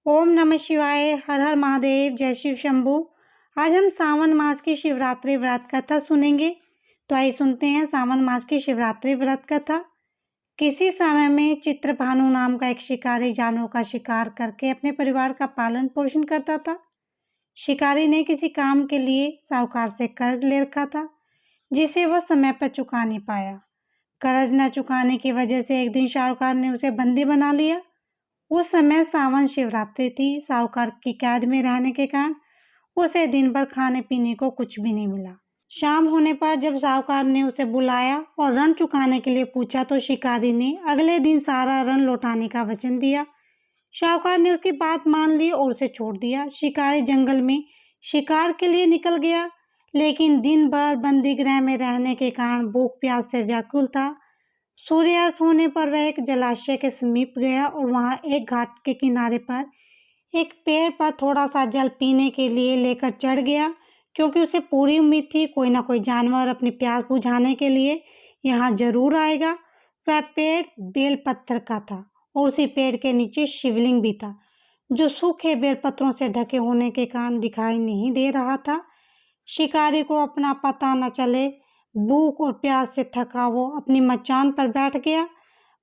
ओम नमः शिवाय, हर हर महादेव, जय शिव शंभू। आज हम सावन मास की शिवरात्रि व्रत कथा सुनेंगे। तो आइए सुनते हैं सावन मास की शिवरात्रि व्रत कथा। किसी समय में चित्रभानु नाम का एक शिकारी जानवरों का शिकार करके अपने परिवार का पालन पोषण करता था। शिकारी ने किसी काम के लिए साहूकार से कर्ज ले रखा था, जिसे वह समय पर चुका नहीं पाया। कर्ज न चुकाने की वजह से एक दिन साहूकार ने उसे बंदी बना लिया। उस समय सावन शिवरात्रि थी। साहूकार की कैद में रहने के कारण उसे दिन भर खाने पीने को कुछ भी नहीं मिला। शाम होने पर जब साहूकार ने उसे बुलाया और ऋण चुकाने के लिए पूछा तो शिकारी ने अगले दिन सारा ऋण लौटाने का वचन दिया। साहूकार ने उसकी बात मान ली और उसे छोड़ दिया। शिकारी जंगल में शिकार के लिए निकल गया, लेकिन दिन भर बंदी गृह में रहने के कारण भूख प्यास से व्याकुल था। सूर्यास्त होने पर वह एक जलाशय के समीप गया और वहां एक घाट के किनारे पर एक पेड़ पर थोड़ा सा जल पीने के लिए लेकर चढ़ गया, क्योंकि उसे पूरी उम्मीद थी कोई ना कोई जानवर अपनी प्यास बुझाने के लिए यहाँ जरूर आएगा। वह पेड़ बेल पत्थर का था और उसी पेड़ के नीचे शिवलिंग भी था, जो सूखे बेल पत्रों से ढके होने के कारण दिखाई नहीं दे रहा था। शिकारी को अपना पता न चले, भूख और प्यास से थका वो अपनी मचान पर बैठ गया।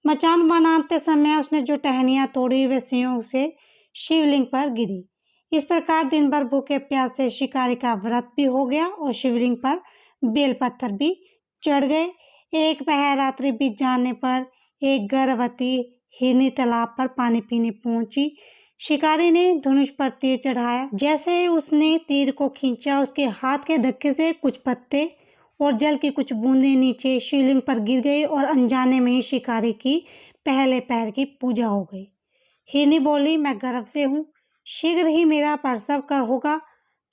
मचान बनाते समय उसने जो टहनियाँ तोड़ी वे संयोग से शिवलिंग पर गिरी। इस प्रकार दिन भर भूखे प्यास से शिकारी का व्रत भी हो गया और शिवलिंग पर बेलपत्थर भी चढ़ गए। एक पहर रात्रि बीत जाने पर एक गर्भवती हिरनी तालाब पर पानी पीने पहुंची। शिकारी ने धनुष पर तीर चढ़ाया। जैसे उसने तीर को खींचा, उसके हाथ के धक्के से कुछ पत्ते और जल की कुछ बूंदें नीचे शिवलिंग पर गिर गई और अनजाने में ही शिकारी की पहले पैर की पूजा हो गई। हिरनी बोली, मैं गर्भ से हूँ, शीघ्र ही मेरा प्रसव कर होगा।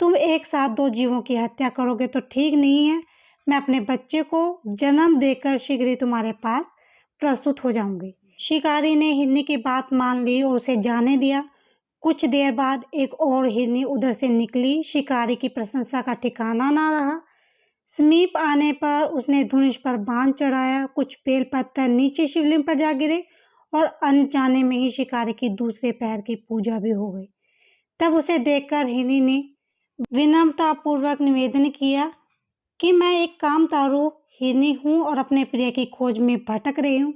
तुम एक साथ दो जीवों की हत्या करोगे तो ठीक नहीं है। मैं अपने बच्चे को जन्म देकर शीघ्र ही तुम्हारे पास प्रस्तुत हो जाऊंगी। शिकारी ने हिरनी की बात मान ली और उसे जाने दिया। कुछ देर बाद एक और हिरनी उधर से निकली। शिकारी की प्रशंसा का ठिकाना ना रहा। समीप आने पर उसने धनुष पर बाण चढ़ाया। कुछ बेल पत्थर नीचे शिवलिंग पर जा गिरे और अनजाने में ही शिकारी की दूसरे पैर की पूजा भी हो गई। तब उसे देखकर हिरनी ने विनम्रतापूर्वक निवेदन किया कि मैं एक कामतारू हिरनी हूँ और अपने प्रिय की खोज में भटक रही हूँ।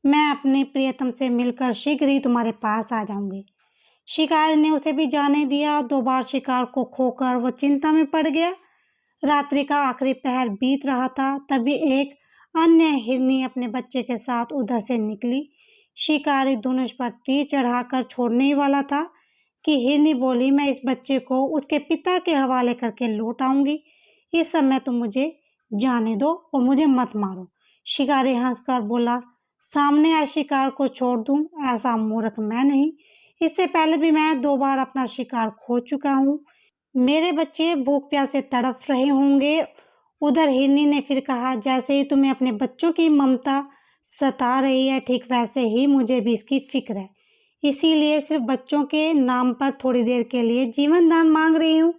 मैं अपने प्रियतम से मिलकर शीघ्र ही तुम्हारे पास आ जाऊंगी। शिकारी ने उसे भी जाने दिया। 2 बार शिकार को खोकर वो चिंता में पड़ गया। रात्रि का आखिरी पहर बीत रहा था, तभी एक अन्य हिरनी अपने बच्चे के साथ उधर से निकली। शिकारी धनुष पर तीर चढ़ाकर छोड़ने ही वाला था कि हिरनी बोली, मैं इस बच्चे को उसके पिता के हवाले करके लौट आऊंगी। इस समय तुम मुझे जाने दो और मुझे मत मारो। शिकारी हंसकर बोला, सामने आए शिकार को छोड़ दूं, ऐसा मूर्ख मैं नहीं। इससे पहले भी मैं 2 बार अपना शिकार खो चुका हूँ। मेरे बच्चे भूख प्यास से तड़प रहे होंगे। उधर हिरनी ने फिर कहा, जैसे ही तुम्हें अपने बच्चों की ममता सता रही है, ठीक वैसे ही मुझे भी इसकी फिक्र है। इसीलिए सिर्फ बच्चों के नाम पर थोड़ी देर के लिए जीवन दान मांग रही हूँ।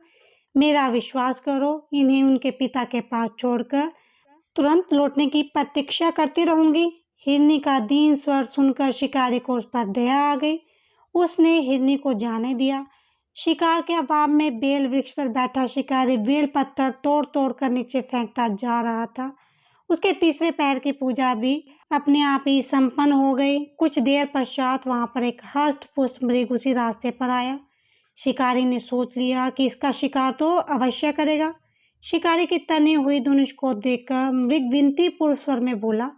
मेरा विश्वास करो, इन्हें उनके पिता के पास छोड़कर तुरंत लौटने की प्रतीक्षा करती रहूंगी। हिरनी का दीन स्वर सुनकर शिकारी को उस पर दया आ गई। उसने हिरनी को जाने दिया। शिकार के अभाव में बेल वृक्ष पर बैठा शिकारी बेल पत्थर तोड़ तोड़ कर नीचे फेंकता जा रहा था। उसके तीसरे पैर की पूजा भी अपने आप ही संपन्न हो गई। कुछ देर पश्चात वहां पर एक हष्ट पुष्ट मृग उसी रास्ते पर आया। शिकारी ने सोच लिया कि इसका शिकार तो अवश्य करेगा। शिकारी की तनी हुई धनुष को देखकर मृग विनती पूर्ण स्वर में बोला,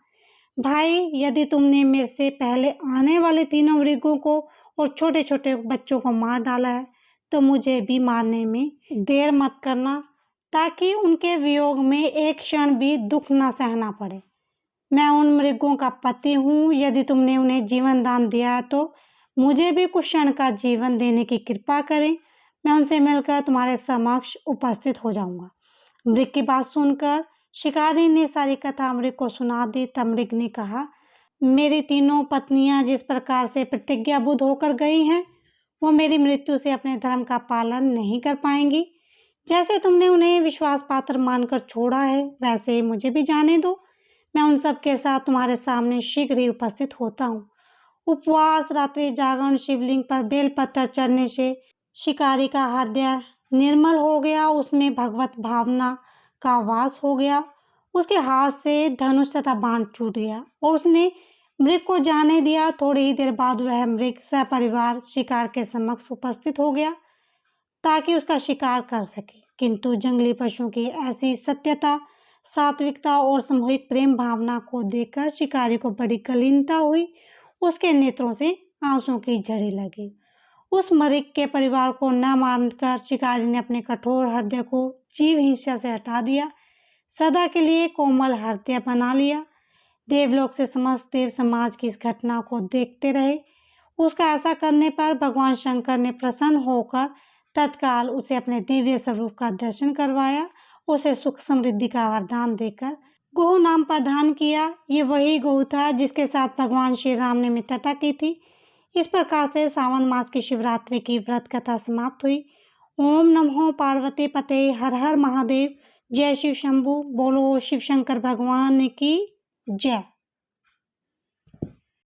भाई, यदि तुमने मेरे से पहले आने वाले तीनों मृगों को और छोटे छोटे बच्चों को मार डाला है, तो मुझे भी मारने में देर मत करना, ताकि उनके वियोग में एक क्षण भी दुख न सहना पड़े। मैं उन मृगों का पति हूँ। यदि तुमने उन्हें जीवन दान दिया है तो मुझे भी कुछ क्षण का जीवन देने की कृपा करें। मैं उनसे मिलकर तुम्हारे समक्ष उपस्थित हो जाऊंगा। मृग की बात सुनकर शिकारी ने सारी कथा मृग को सुना दी। तब मृग ने कहा, मेरी तीनों पत्नियां जिस प्रकार से प्रतिज्ञाबद्ध होकर गई हैं, वो मेरी मृत्यु से अपने धर्म का पालन नहीं कर पाएंगी। जैसे तुमने उन्हें विश्वास पात्र मानकर छोड़ा है, वैसे ही मुझे भी जाने दो। मैं उन सब के साथ तुम्हारे सामने शीघ्र ही उपस्थित होता हूँ। उपवास, रात्रि जागरण, शिवलिंग पर बेलपत्र चढ़ने से शिकारी का हृदय निर्मल हो गया, उसमें भगवत भावना का वास हो गया। उसके हाथ से धनुष तथा बाण छूट गया और उसने मृग को जाने दिया। थोड़ी ही देर बाद वह मृग सपरिवार शिकार के समक्ष उपस्थित हो गया ताकि उसका शिकार कर सके। किंतु जंगली पशुओं की ऐसी सत्यता, सात्विकता और सामूहिक प्रेम भावना को देखकर शिकारी को बड़ी कलीनता हुई। उसके नेत्रों से आंसुओं की झड़ी लगी। उस मृग के परिवार को न मानकर शिकारी ने अपने कठोर हृदय को जीव हिंसा से हटा दिया, सदा के लिए कोमल हृदय बना लिया। देवलोक से समस्त देव समाज की इस घटना को देखते रहे। उसका ऐसा करने पर भगवान शंकर ने प्रसन्न होकर तत्काल उसे अपने दिव्य स्वरूप का दर्शन करवाया, उसे सुख समृद्धि का वरदान देकर गोहु नाम प्रदान किया। ये वही गोहु था जिसके साथ भगवान श्री राम ने मित्रता की थी। इस प्रकार से सावन मास की शिवरात्रि की व्रत कथा समाप्त हुई। ओम नमो पार्वती पते, हर हर महादेव, जय शिव शंभू। बोलो शिव शंकर भगवान की जय।